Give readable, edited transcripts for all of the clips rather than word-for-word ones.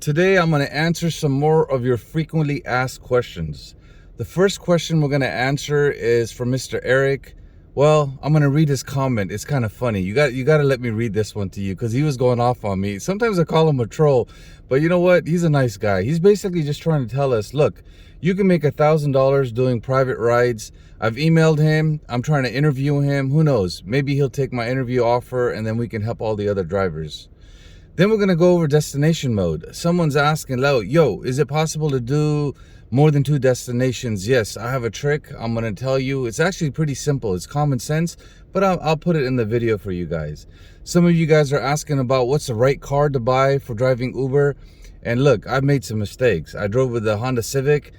Today I'm going to answer some more of your frequently asked questions. The first question we're going to answer is from Mr. Erik. Well, I'm going to read his comment. It's kind of funny. You got to let me read this one to you because he was going off on me. Sometimes I call him a troll, but you know what? He's a nice guy. He's basically just trying to tell us, look, you can make $1,000 doing private rides. I've emailed him. I'm trying to interview him. Who knows? Maybe he'll take my interview offer and then we can help all the other drivers. Then we're going to go over destination mode. Someone's asking, yo, is it possible to do more than 2 destinations? Yes, I have a trick. I'm going to tell you. It's actually pretty simple. It's common sense, but I'll put it in the video for you guys. Some of you guys are asking about what's the right car to buy for driving Uber. And look, I've made some mistakes. I drove with the Honda Civic,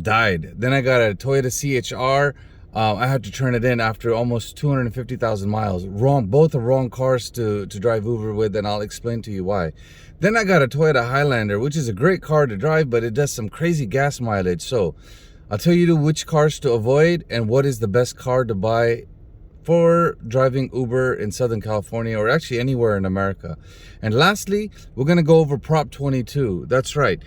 died. Then I got a Toyota CHR. I had to turn it in after almost 250,000 miles. Both are wrong cars to drive Uber with, and I'll explain to you why. Then I got a Toyota Highlander, which is a great car to drive, but it does some crazy gas mileage. So I'll tell you which cars to avoid and what is the best car to buy for driving Uber in Southern California, or actually anywhere in America. And lastly, we're going to go over Prop 22. That's right.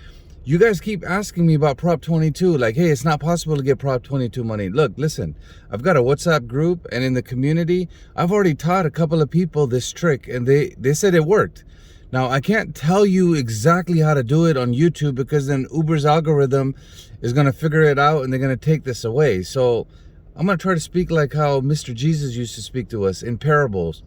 You guys keep asking me about Prop 22, like, hey, it's not possible to get Prop 22 money. Look, listen, I've got a WhatsApp group, and in the community, I've already taught a couple of people this trick, and they said it worked. Now, I can't tell you exactly how to do it on YouTube because then Uber's algorithm is going to figure it out, and they're going to take this away. So I'm going to try to speak like how Mr. Jesus used to speak to us in parables.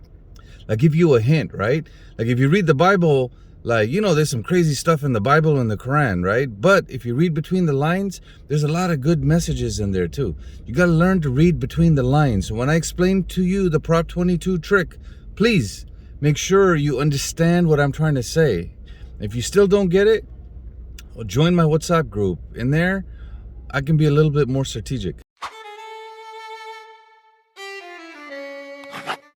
Like, give you a hint, right? Like, if you read the Bible, like, you know, there's some crazy stuff in the Bible and the Quran, right? But if you read between the lines, there's a lot of good messages in there too. You got to learn to read between the lines. So when I explain to you the Prop 22 trick, please make sure you understand what I'm trying to say. If you still don't get it, well, join my WhatsApp group. In there, I can be a little bit more strategic.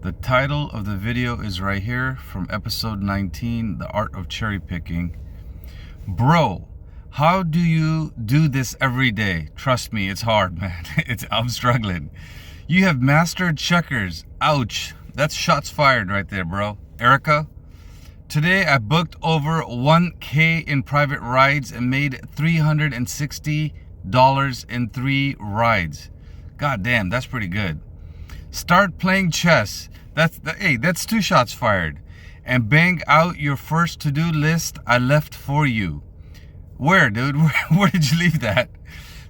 The title of the video is right here from episode 19, The Art of Cherry Picking. Bro, how do you do this every day? Trust me, it's hard, man. I'm struggling. You have mastered checkers. Ouch. That's shots fired right there, bro. Erica, today I booked over 1K in private rides and made $360 in 3 rides. God damn, that's pretty good. Start playing chess. That's 2 shots fired. And bang out your first to-do list I left for you. Where, dude? Where did you leave that?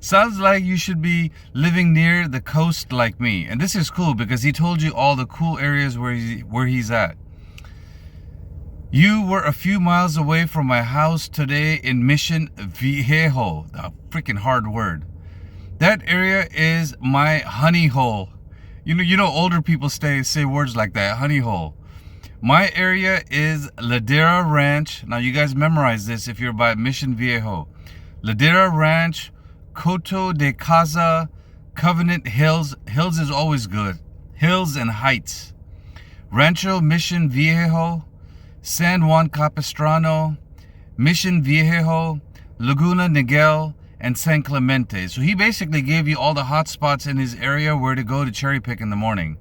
Sounds like you should be living near the coast like me. And this is cool because he told you all the cool areas where he's at. You were a few miles away from my house today in Mission Viejo. A freaking hard word. That area is my honey hole. You know, older people say words like that, honey hole. My area is Ladera Ranch. Now, you guys memorize this if you're by Mission Viejo. Ladera Ranch, Coto De Caza, Covenant Hills. Hills is always good. Hills and Heights. Rancho Mission Viejo, San Juan Capistrano, Mission Viejo, Laguna Niguel, and San Clemente. So he basically gave you all the hot spots in his area where to go to cherry pick in the morning.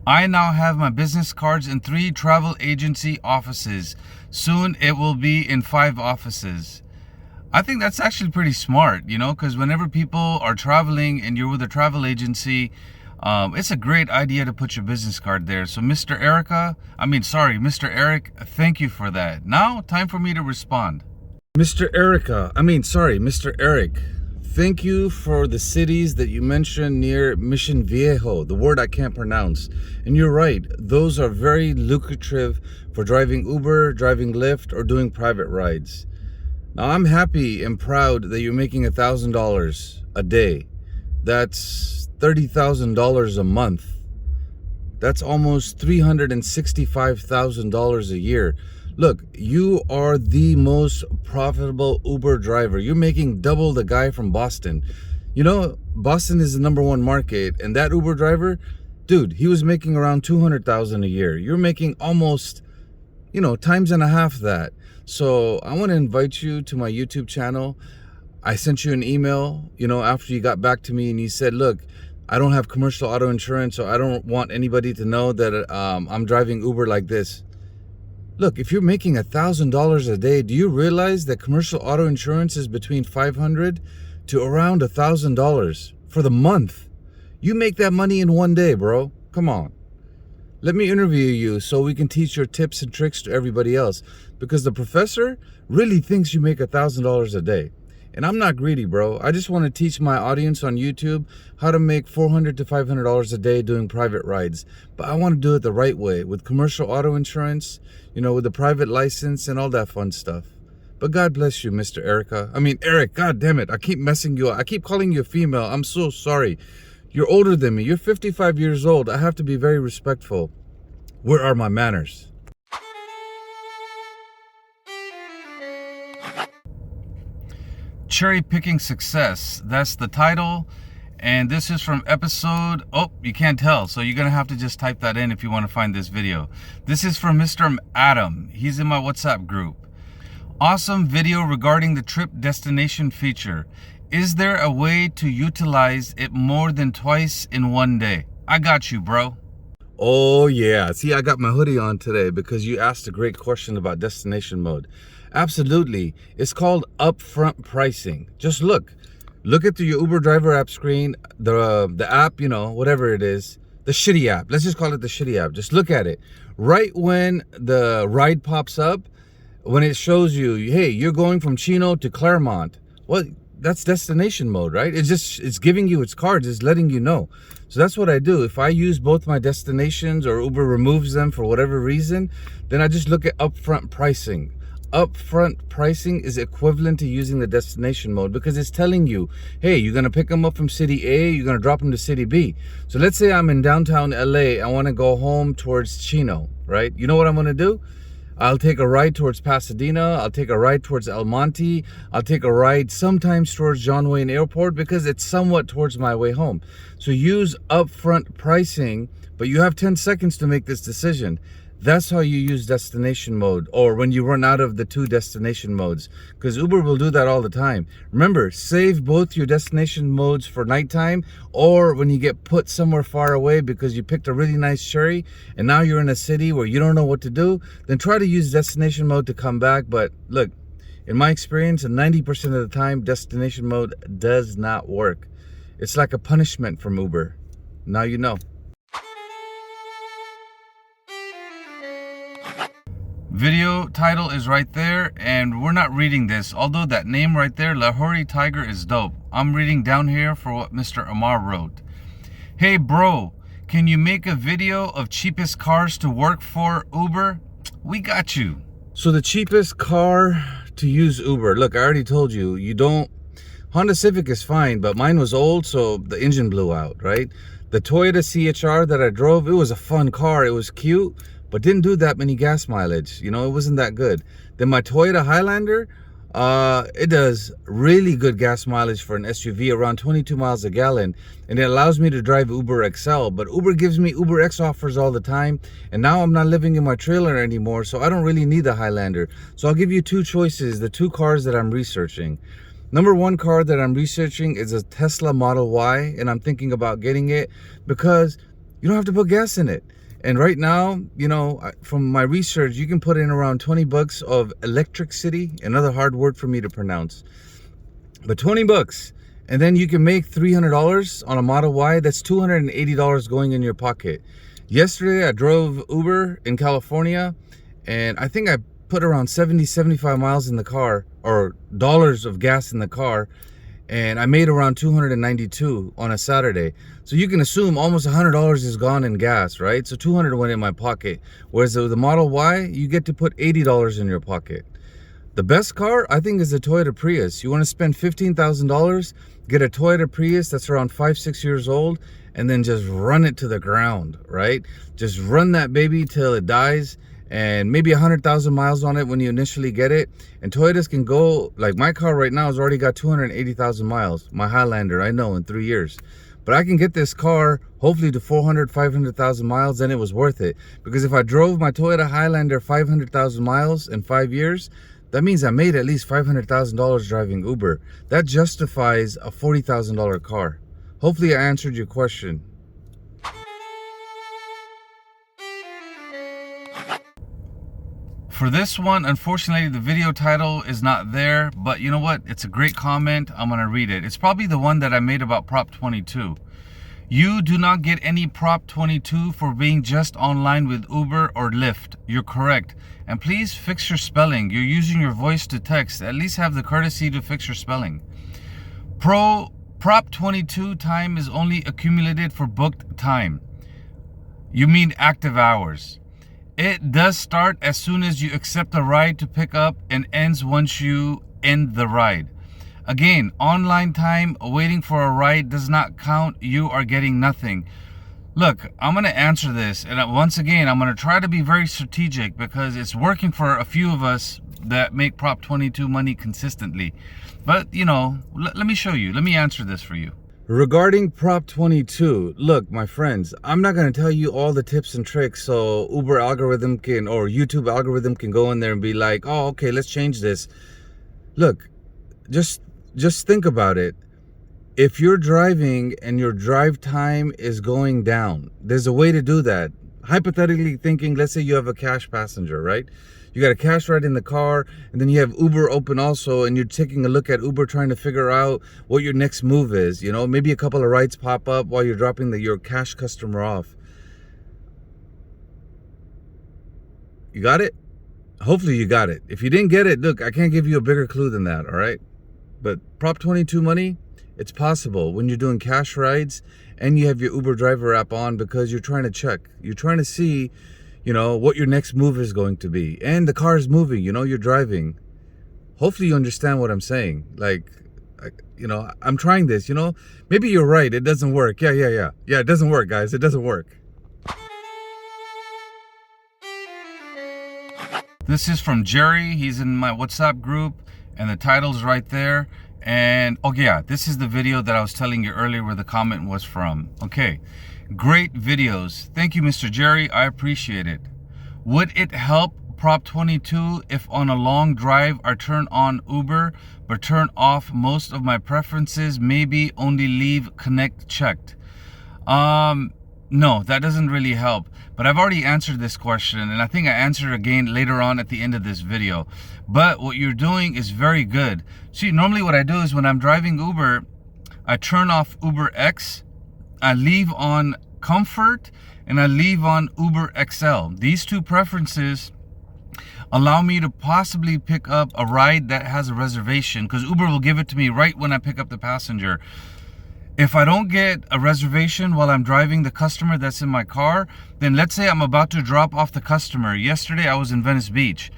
I now have my business cards in 3 travel agency offices. Soon it will be in 5 offices. I think that's actually pretty smart, you know, because whenever people are traveling and you're with a travel agency, it's a great idea to put your business card there. So Mr. Mr. Erik, thank you for that. Now, time for me to respond. Mr. Erik, thank you for the cities that you mentioned near Mission Viejo, the word I can't pronounce. And you're right, those are very lucrative for driving Uber, driving Lyft, or doing private rides. Now, I'm happy and proud that you're making $1,000 a day. That's $30,000 a month. That's almost $365,000 a year. Look, you are the most profitable Uber driver. You're making double the guy from Boston. You know, Boston is the #1 market, and that Uber driver, dude, he was making around $200,000 a year. You're making almost, times and a half that. So I want to invite you to my YouTube channel. I sent you an email, after you got back to me, and you said, look, I don't have commercial auto insurance, so I don't want anybody to know that I'm driving Uber like this. Look, if you're making $1,000 a day, do you realize that commercial auto insurance is between $500 to around $1,000 for the month? You make that money in one day, bro. Come on. Let me interview you so we can teach your tips and tricks to everybody else, because the professor really thinks you make $1,000 a day. And I'm not greedy, bro. I just want to teach my audience on YouTube how to make $400 to $500 a day doing private rides. But I want to do it the right way, with commercial auto insurance, with the private license and all that fun stuff. But God bless you, Mr. Erik, God damn it. I keep messing you up. I keep calling you a female. I'm so sorry. You're older than me. You're 55 years old. I have to be very respectful. Where are my manners? Cherry Picking Success. That's the title. And this is from episode... Oh, you can't tell. So you're going to have to just type that in if you want to find this video. This is from Mr. Adam. He's in my WhatsApp group. Awesome video regarding the trip destination feature. Is there a way to utilize it more than twice in one day? I got you, bro. Oh, yeah. See, I got my hoodie on today because you asked a great question about destination mode. Absolutely. It's called upfront pricing. Just look at the Uber driver app screen, the app, whatever it is, the shitty app. Let's just call it the shitty app. Just look at it. Right when the ride pops up, when it shows you, hey, you're going from Chino to Claremont. Well, that's destination mode, right? It's giving you its cards, it's letting you know. So that's what I do. If I use both my destinations or Uber removes them for whatever reason, then I just look at upfront pricing. Upfront pricing is equivalent to using the destination mode because it's telling you, hey, you're going to pick them up from city A, you're going to drop them to city B. So let's say I'm in downtown LA, I want to go home towards Chino, right? You know what I'm going to do? I'll take a ride towards Pasadena, I'll take a ride towards El Monte, I'll take a ride sometimes towards John Wayne Airport because it's somewhat towards my way home. So use upfront pricing, but you have 10 seconds to make this decision. That's how you use destination mode, or when you run out of the two destination modes, because Uber will do that all the time. Remember, save both your destination modes for nighttime or when you get put somewhere far away because you picked a really nice cherry and now you're in a city where you don't know what to do. Then try to use destination mode to come back. But look, in my experience, 90% of the time, destination mode does not work. It's like a punishment from Uber. Now you know. Video title is right there, and we're not reading this, although that name right there, Lahori Tiger, is dope. I'm reading down here for what Mr. Amar wrote. Hey bro, can you make a video of cheapest cars to work for Uber? We got you. So the cheapest car to use Uber, look, I already told you, Honda Civic is fine, but mine was old, so the engine blew out, right? The Toyota CHR that I drove, it was a fun car, it was cute, but didn't do that many gas mileage. It wasn't that good. Then my Toyota Highlander, it does really good gas mileage for an SUV, around 22 miles a gallon, and it allows me to drive Uber XL. But Uber gives me Uber X offers all the time, and now I'm not living in my trailer anymore, so I don't really need the Highlander. So I'll give you two choices, the two cars that I'm researching. Number one car that I'm researching is a Tesla Model Y, and I'm thinking about getting it because you don't have to put gas in it. And right now, from my research, you can put in around 20 bucks of electricity, another hard word for me to pronounce, but 20 bucks. And then you can make $300 on a Model Y. That's $280 going in your pocket. Yesterday, I drove Uber in California, and I think I put around 75 miles in the car, or dollars of gas in the car, and I made around 292 on a Saturday. So you can assume almost $100 is gone in gas, right? So 200 went in my pocket. Whereas the Model Y, you get to put $80 in your pocket. The best car, I think, is the Toyota Prius. You want to spend $15,000, get a Toyota Prius that's around 5-6 years old, and then just run it to the ground, right? Just run that baby till it dies, and maybe 100,000 miles on it when you initially get it. And Toyotas can go, like my car right now has already got 280,000 miles. My Highlander, I know, in 3 years. But I can get this car hopefully to 400, 500,000 miles, then it was worth it. Because if I drove my Toyota Highlander 500,000 miles in 5 years, that means I made at least $500,000 driving Uber. That justifies a $40,000 car. Hopefully I answered your question. For this one, unfortunately, the video title is not there, but you know what? It's a great comment. I'm going to read it. It's probably the one that I made about Prop 22. You do not get any Prop 22 for being just online with Uber or Lyft. You're correct. And please fix your spelling. You're using your voice to text. At least have the courtesy to fix your spelling. Prop 22 time is only accumulated for booked time. You mean active hours. It does start as soon as you accept the ride to pick up and ends once you end the ride. Again, online time waiting for a ride does not count. You are getting nothing. Look, I'm going to answer this. And once again, I'm going to try to be very strategic because it's working for a few of us that make Prop 22 money consistently. But, you know, let me show you. Let me answer this for you. Regarding Prop 22, look, my friends, I'm not going to tell you all the tips and tricks so Uber algorithm can, or YouTube algorithm can go in there and be like, oh, okay, let's change this. Look, just think about it. If you're driving and your drive time is going down, there's a way to do that. Hypothetically thinking, let's say you have a cash passenger, right? You got a cash ride in the car, and then you have Uber open also, and you're taking a look at Uber trying to figure out what your next move is. You know, maybe a couple of rides pop up while you're dropping your cash customer off. You got it? Hopefully you got it. If you didn't get it, look, I can't give you a bigger clue than that, all right? But Prop 22 money, it's possible when you're doing cash rides and you have your Uber driver app on because you're trying to check. You're trying to see, you know, what your next move is going to be. And the car is moving, you know, you're driving. Hopefully you understand what I'm saying. Like, you know, I'm trying this, you know. Maybe you're right, it doesn't work. Yeah, it doesn't work, guys. It doesn't work. This is from Jerry. He's in my WhatsApp group, and the title's right there. And, oh yeah, this is the video that I was telling you earlier where the comment was from. Okay, great videos. Thank you, Mr. Jerry. I appreciate it. Would it help Prop 22 if on a long drive I turn on Uber but turn off most of my preferences, maybe only leave connect checked? No, that doesn't really help. But I've already answered this question, and I think I answered again later on at the end of this video. But what you're doing is very good. See, normally what I do is when I'm driving Uber, I turn off Uber X, I leave on Comfort, and I leave on Uber XL. These two preferences allow me to possibly pick up a ride that has a reservation, because Uber will give it to me right when I pick up the passenger. If I don't get a reservation while I'm driving the customer that's in my car, then let's say I'm about to drop off the customer. Yesterday I was in Venice Beach.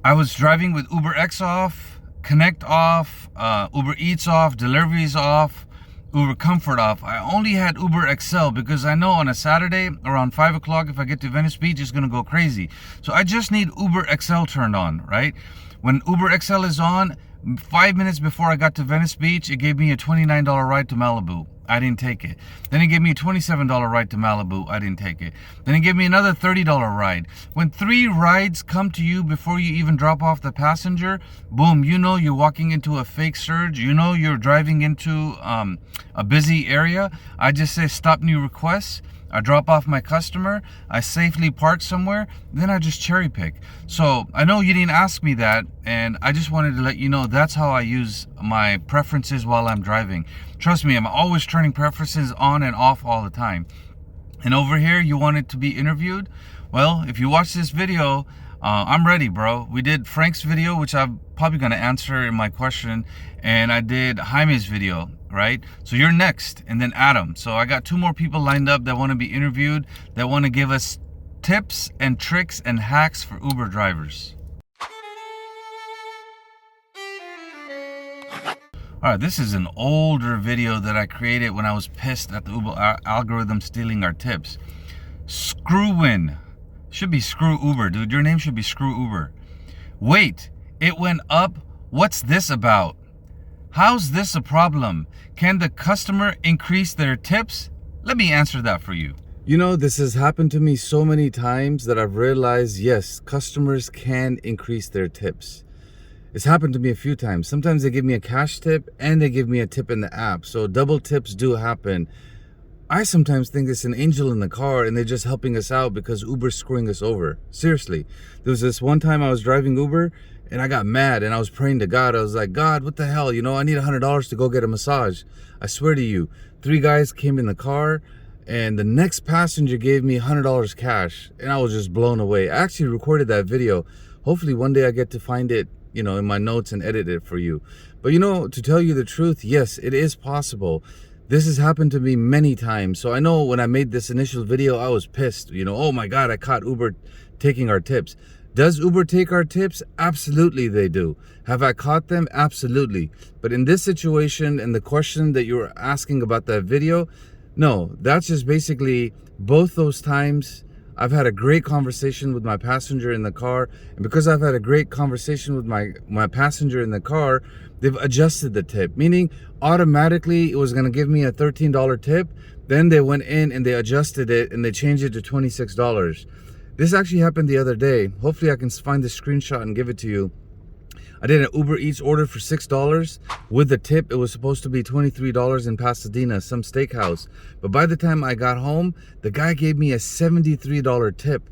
I was driving with Uber X off, Connect off, Uber Eats off, deliveries off, Uber Comfort off. I only had Uber XL because I know on a Saturday around 5 o'clock if I get to Venice Beach, it's going to go crazy. So I just need Uber XL turned on, right? When Uber XL is on, 5 minutes before I got to Venice Beach, it gave me a $29 ride to Malibu. I didn't take it. Then it gave me a $27 ride to Malibu. I didn't take it. Then it gave me another $30 ride. When 3 rides come to you before you even drop off the passenger, boom, you know you're walking into a fake surge. You know you're driving into a busy area. I just say stop new requests. I drop off my customer, I safely park somewhere, then I just cherry pick. So I know you didn't ask me that, and I just wanted to let you know that's how I use my preferences while I'm driving. Trust me, I'm always turning preferences on and off all the time. And over here, you wanted to be interviewed? Well, if you watch this video, I'm ready, bro. We did Frank's video, which I'm probably going to answer in my question, and I did Jaime's video, right? So you're next, and then Adam. So I got 2 more people lined up that want to be interviewed, that want to give us tips and tricks and hacks for Uber drivers. All right, this is an older video that I created when I was pissed at the Uber algorithm stealing our tips. Screw-win. Should be Screw Uber, dude. Your name should be Screw Uber. Wait, it went up? What's this about? How's this a problem? Can the customer increase their tips? Let me answer that for you. You know, this has happened to me so many times that I've realized, yes, customers can increase their tips. It's happened to me a few times. Sometimes they give me a cash tip and they give me a tip in the app. So double tips do happen. I sometimes think it's an angel in the car and they're just helping us out because Uber's screwing us over. Seriously. There was this one time I was driving Uber and I got mad and I was praying to God. I was like, God, what the hell? You know, I need $100 to go get a massage. I swear to you, 3 guys came in the car and the next passenger gave me $100 cash and I was just blown away. I actually recorded that video. Hopefully one day I get to find it, you know, in my notes and edit it for you. But you know, to tell you the truth, yes, it is possible. This has happened to me many times. So I know when I made this initial video, I was pissed. You know, oh my God, I caught Uber taking our tips. Does Uber take our tips? Absolutely they do. Have I caught them? Absolutely. But in this situation and the question that you were asking about that video, no, that's just basically both those times I've had a great conversation with my passenger in the car. And because I've had a great conversation with my passenger in the car, they've adjusted the tip, meaning automatically it was going to give me a $13 tip. Then they went in and they adjusted it and they changed it to $26. This actually happened the other day. Hopefully I can find the screenshot and give it to you. I did an Uber Eats order for $6. With the tip, it was supposed to be $23 in Pasadena, some steakhouse. But by the time I got home, the guy gave me a $73 tip.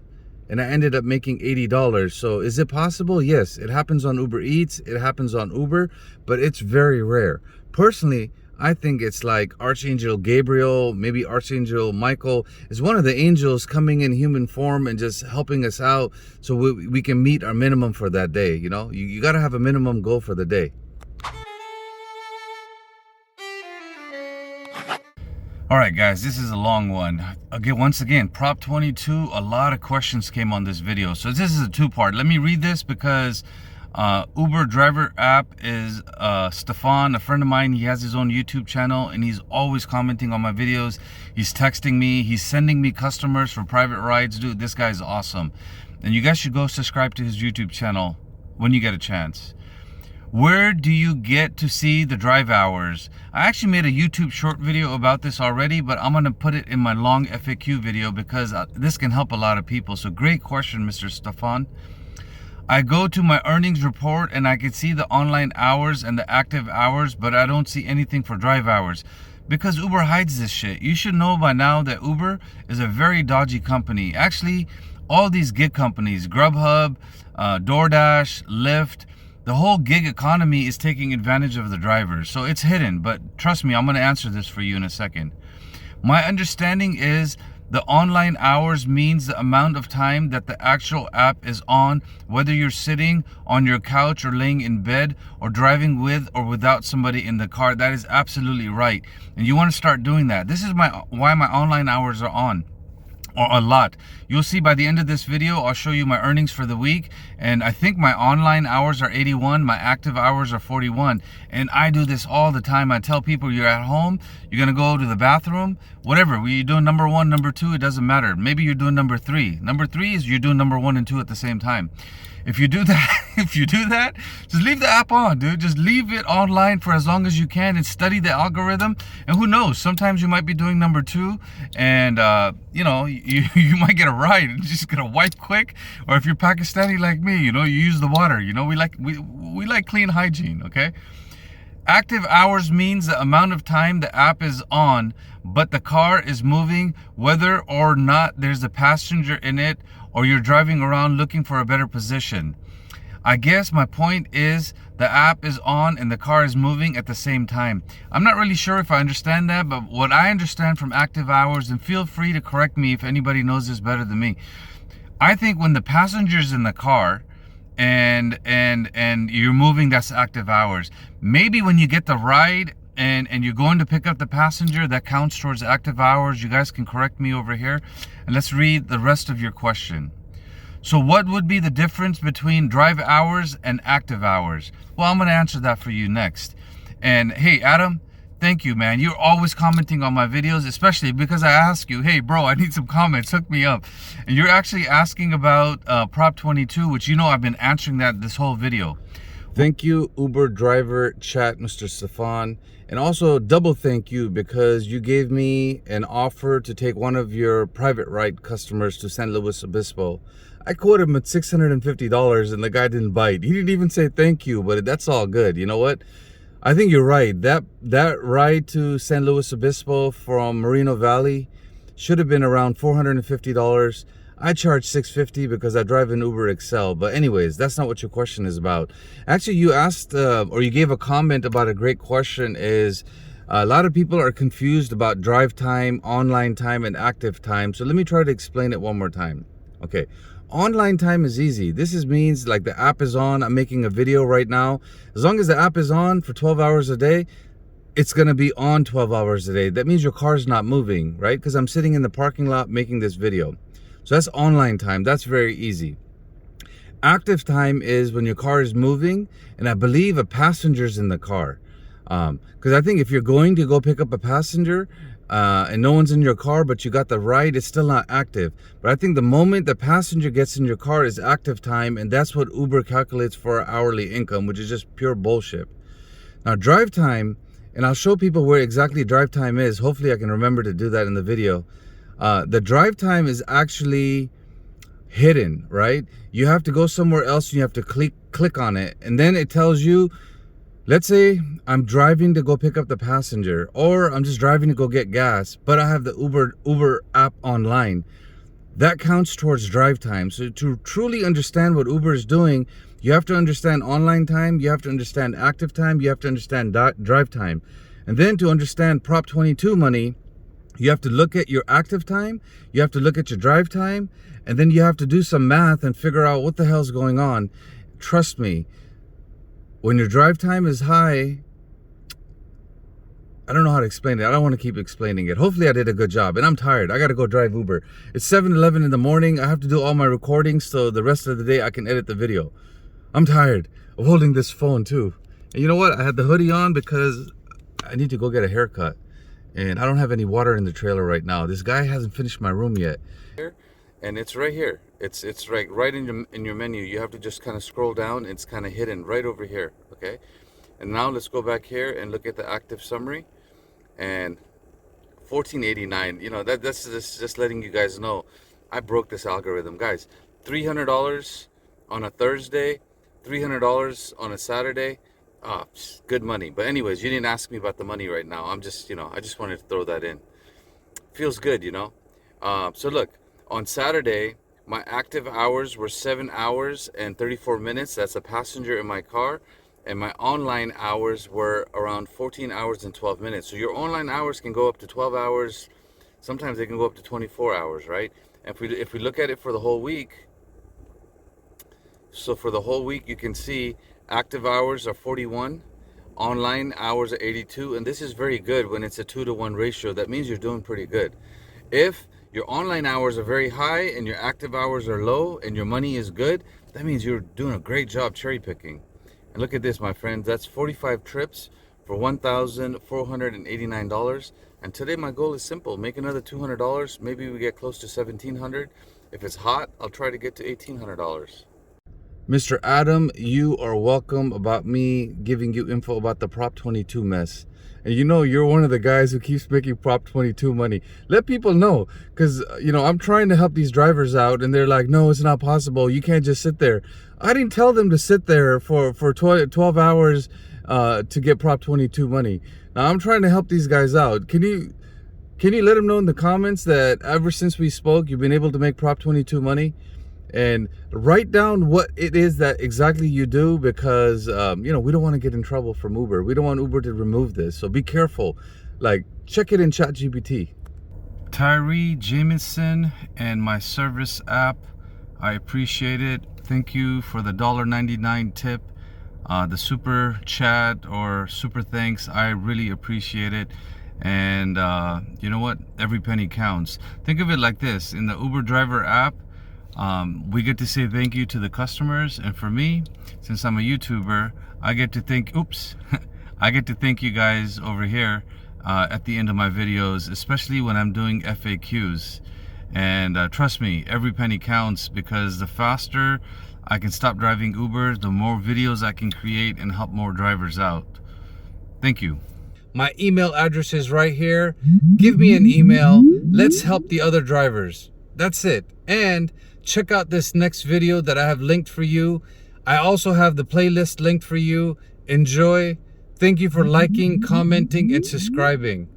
And I ended up making $80. So is it possible? Yes, it happens on Uber Eats. It happens on Uber, but it's very rare. Personally, I think it's like Archangel Gabriel, maybe Archangel Michael is one of the angels coming in human form and just helping us out so we can meet our minimum for that day. You know, you got to have a minimum goal for the day. All right, guys, this is a long one. Once again, Prop 22, a lot of questions came on this video. So this is a two-part. Let me read this because Uber driver app is Stefan, a friend of mine. He has his own YouTube channel and he's always commenting on my videos. He's texting me. He's sending me customers for private rides. Dude, this guy's awesome. And you guys should go subscribe to his YouTube channel when you get a chance. Where do you get to see the drive hours? I actually made a YouTube short video about this already, but I'm going to put it in my long FAQ video because this can help a lot of people. So great question, Mr. Stefan. I go to my earnings report and I can see the online hours and the active hours, but I don't see anything for drive hours because Uber hides this shit. You should know by now that Uber is a very dodgy company. Actually, all these gig companies, Grubhub, DoorDash, Lyft, the whole gig economy is taking advantage of the drivers. So it's hidden, but trust me, I'm going to answer this for you in a second. My understanding is the online hours means the amount of time that the actual app is on, whether you're sitting on your couch or laying in bed or driving with or without somebody in the car. That is absolutely right. And you want to start doing that. This is why my online hours are on. Or a lot. You'll see by the end of this video, I'll show you my earnings for the week. And I think my online hours are 81, my active hours are 41. And I do this all the time. I tell people you're at home, you're gonna go to the bathroom, whatever. You're doing number 1, number 2, it doesn't matter. Maybe you're doing number 3. Number 3 is you're doing number 1 and 2 at the same time. If you do that, just leave the app on, dude. Just leave it online for as long as you can and study the algorithm. And who knows, sometimes you might be doing number 2 and, you know, you might get a ride and just get a wipe quick. Or if you're Pakistani like me, you know, you use the water. You know, we like clean hygiene, okay? Active hours means the amount of time the app is on, but the car is moving whether or not there's a passenger in it or you're driving around looking for a better position. I guess my point is the app is on and the car is moving at the same time. I'm not really sure if I understand that, but what I understand from active hours, and feel free to correct me if anybody knows this better than me. I think when the passenger's in the car and you're moving, that's active hours. Maybe when you get the ride and you're going to pick up the passenger, that counts towards active hours. You guys can correct me over here. And let's read the rest of your question. So what would be the difference between drive hours and active hours? Well, I'm going to answer that for you next. And hey, Adam, thank you, man. You're always commenting on my videos, especially because I ask you, hey, bro, I need some comments. Hook me up. And you're actually asking about Prop 22, which, you know, I've been answering that this whole video. Thank you, Uber driver chat, Mr. Stefan. And also double thank you because you gave me an offer to take one of your private ride customers to San Luis Obispo. I quoted him at $650 and the guy didn't bite. He didn't even say thank you, but that's all good. You know what? I think you're right. That ride to San Luis Obispo from Moreno Valley should have been around $450. I charge $650 because I drive an Uber XL. But anyways, that's not what your question is about. Actually, you asked or you gave a comment about a great question. Is a lot of people are confused about drive time, online time, and active time. So let me try to explain it one more time. Okay. Online time is easy. Means like the app is on. I'm making a video right now. As long as the app is on for 12 hours a day, it's going to be on 12 hours a day. That means your car's not moving, right? Because I'm sitting in the parking lot making this video. So that's online time. That's very easy. Active time is when your car is moving and I believe a passenger's in the car. Because I think if you're going to go pick up a passenger and no one's in your car, but you got the ride, it's still not active. But I think the moment the passenger gets in your car is active time, and that's what Uber calculates for our hourly income, which is just pure bullshit. Now, drive time, and I'll show people where exactly drive time is. Hopefully I can remember to do that in the video. The drive time is actually hidden, right? You have to go somewhere else and you have to click on it, and then it tells you, let's say I'm driving to go pick up the passenger, or I'm just driving to go get gas, but I have the Uber app online. That counts towards drive time. So to truly understand what Uber is doing, you have to understand online time, you have to understand active time, you have to understand drive time. And then to understand Prop 22 money, you have to look at your active time, you have to look at your drive time, and then you have to do some math and figure out what the hell's going on. Trust me, when your drive time is high, I don't know how to explain it. I don't want to keep explaining it. Hopefully I did a good job. And I'm tired. I got to go drive Uber. It's 7:11 in the morning. I have to do all my recordings so the rest of the day I can edit the video. I'm tired of holding this phone too. And you know what? I had the hoodie on because I need to go get a haircut. And I don't have any water in the trailer right now. This guy hasn't finished my room yet. And it's right here. It's right in your menu. You have to just kind of scroll down. It's kind of hidden right over here. Okay. And now let's go back here and look at the active summary. And $14.89. You know, that's just letting you guys know I broke this algorithm, guys. $300 on a Thursday, $300 on a Saturday. Good money. But anyways, you didn't ask me about the money right now. I'm just, I just wanted to throw that in. Feels good, So look, on Saturday, my active hours were 7 hours and 34 minutes. That's a passenger in my car. And my online hours were around 14 hours and 12 minutes. So your online hours can go up to 12 hours. Sometimes they can go up to 24 hours, right? And if we look at it for the whole week, so for the whole week, you can see active hours are 41, online hours are 82, and this is very good when it's a 2-to-1 ratio. That means you're doing pretty good. If your online hours are very high and your active hours are low and your money is good, that means you're doing a great job cherry picking. And look at this, my friends, that's 45 trips for $1,489. And today my goal is simple, make another $200. Maybe we get close to $1,700. If it's hot, I'll try to get to $1,800. Mr. Adam, you are welcome about me giving you info about the Prop 22 mess. And you're one of the guys who keeps making Prop 22 money. Let people know, because, I'm trying to help these drivers out, and they're like, no, it's not possible. You can't just sit there. I didn't tell them to sit there for 12 hours to get Prop 22 money. Now, I'm trying to help these guys out. Can you let them know in the comments that ever since we spoke, you've been able to make Prop 22 money? And write down what it is that exactly you do, because we don't want to get in trouble from Uber. We don't want Uber to remove this, so be careful. Like, check it in ChatGPT. Tyree Jamison and my service app, I appreciate it. Thank you for the $1.99 tip, the super chat or super thanks. I really appreciate it. And you know what, every penny counts. Think of it like this: in the Uber driver app, we get to say thank you to the customers, and for me, since I'm a YouTuber, I get to thank you guys over here at the end of my videos, especially when I'm doing FAQs. And trust me, every penny counts, because the faster I can stop driving Uber, the more videos I can create and help more drivers out. Thank you. My email address is right here. Give me an email. Let's help the other drivers. That's it. And check out this next video that I have linked for you. I also have the playlist linked for you. Enjoy. Thank you for liking, commenting, and subscribing.